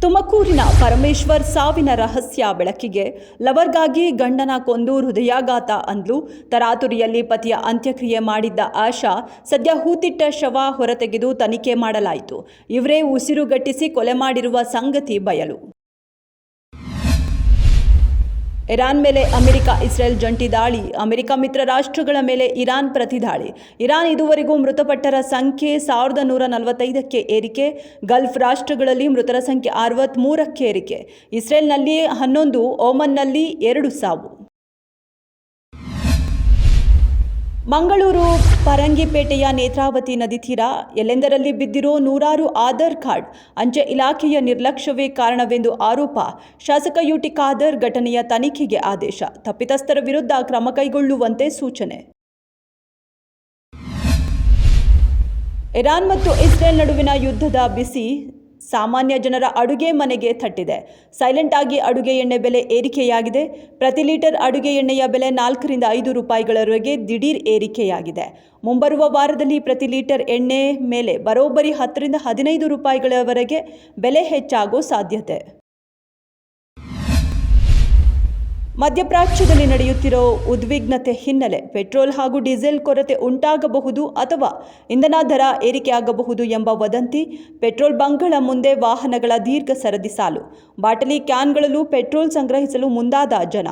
ತುಮಕೂರಿನ ಪರಮೇಶ್ವರ್ ಸಾವಿನ ರಹಸ್ಯ ಬೆಳಕಿಗೆ. ಲವರ್ಗಾಗಿ ಗಂಡನ ಕೊಂದು ಹೃದಯಾಘಾತ ಅಂದ್ಲು. ತರಾತುರಿಯಲ್ಲಿ ಪತಿಯ ಅಂತ್ಯಕ್ರಿಯೆ ಮಾಡಿದ್ದ ಆಶಾ ಸದ್ಯ ಹೂತಿಟ್ಟ ಶವ ಹೊರತೆಗೆದು ತನಿಖೆ ಮಾಡಲಾಯಿತು. ಇವರೇ ಉಸಿರುಗಟ್ಟಿಸಿ ಕೊಲೆ ಮಾಡಿರುವ ಸಂಗತಿ ಬಯಲು. ಇರಾನ್ ಮೇಲೆ ಅಮೆರಿಕ ಇಸ್ರೇಲ್ ಜಂಟಿ ದಾಳಿ. ಅಮೆರಿಕ ಮಿತ್ರ ರಾಷ್ಟ್ರಗಳ ಮೇಲೆ ಇರಾನ್ ಪ್ರತಿದಾಳಿ. ಇರಾನ್ ಇದುವರೆಗೂ ಮೃತಪಟ್ಟರ ಸಂಖ್ಯೆ 1145ಕ್ಕೆ ಏರಿಕೆ. ಗಲ್ಫ್ ರಾಷ್ಟ್ರಗಳಲ್ಲಿ ಮೃತರ ಸಂಖ್ಯೆ 63ಕ್ಕೆ ಏರಿಕೆ. ಇಸ್ರೇಲ್ನಲ್ಲಿ 11, ಓಮನ್ನಲ್ಲಿ 2 ಸಾವು. ಮಂಗಳೂರು ಪರಂಗಿಪೇಟೆಯ ನೇತ್ರಾವತಿ ನದಿ ತೀರ ಎಲ್ಲೆಂದರಲ್ಲಿ ಬಿದ್ದಿರೋ ನೂರಾರು ಆಧಾರ್ ಕಾರ್ಡ್. ಅಂಚೆ ಇಲಾಖೆಯ ನಿರ್ಲಕ್ಷ್ಯವೇ ಕಾರಣವೆಂದು ಆರೋಪ. ಶಾಸಕ ಯುಟಿ ಖಾದರ್ ಘಟನೆಯ ತನಿಖೆಗೆ ಆದೇಶ. ತಪ್ಪಿತಸ್ಥರ ವಿರುದ್ಧ ಕ್ರಮ ಕೈಗೊಳ್ಳುವಂತೆ ಸೂಚನೆ. ಇರಾನ್ ಮತ್ತು ಇಸ್ರೇಲ್ ನಡುವಿನ ಯುದ್ಧದ ಬಿಸಿ ಸಾಮಾನ್ಯ ಜನರ ಅಡುಗೆ ಮನೆಗೆ ತಟ್ಟಿದೆ. ಸೈಲೆಂಟ್ ಆಗಿ ಅಡುಗೆ ಎಣ್ಣೆ ಬೆಲೆ ಏರಿಕೆಯಾಗಿದೆ. ಪ್ರತಿ ಲೀಟರ್ ಅಡುಗೆ ಎಣ್ಣೆಯ ಬೆಲೆ 4 ರಿಂದ 5 ರೂಪಾಯಿಗಳವರೆಗೆ ದಿಢೀರ್ ಏರಿಕೆಯಾಗಿದೆ. ಮುಂಬರುವ ವಾರದಲ್ಲಿ ಪ್ರತಿ ಲೀಟರ್ ಎಣ್ಣೆ ಮೇಲೆ ಬರೋಬ್ಬರಿ 10 ರಿಂದ 15 ರೂಪಾಯಿಗಳವರೆಗೆ ಬೆಲೆ ಹೆಚ್ಚಾಗೋ ಸಾಧ್ಯತೆ. ಮಧ್ಯಪ್ರಾಚ್ಯದಲ್ಲಿ ನಡೆಯುತ್ತಿರೋ ಉದ್ವಿಗ್ನತೆ ಹಿನ್ನೆಲೆ ಪೆಟ್ರೋಲ್ ಹಾಗೂ ಡೀಸೆಲ್ ಕೊರತೆ ಉಂಟಾಗಬಹುದು ಅಥವಾ ಇಂಧನ ದರ ಏರಿಕೆಯಾಗಬಹುದು ಎಂಬ ವದಂತಿ. ಪೆಟ್ರೋಲ್ ಬಂಕ್ಗಳ ಮುಂದೆ ವಾಹನಗಳ ದೀರ್ಘ ಸರದಿ ಸಾಲು. ಬಾಟಲಿ ಕ್ಯಾನ್ಗಳಲ್ಲೂ ಪೆಟ್ರೋಲ್ ಸಂಗ್ರಹಿಸಲು ಮುಂದಾದ ಜನ.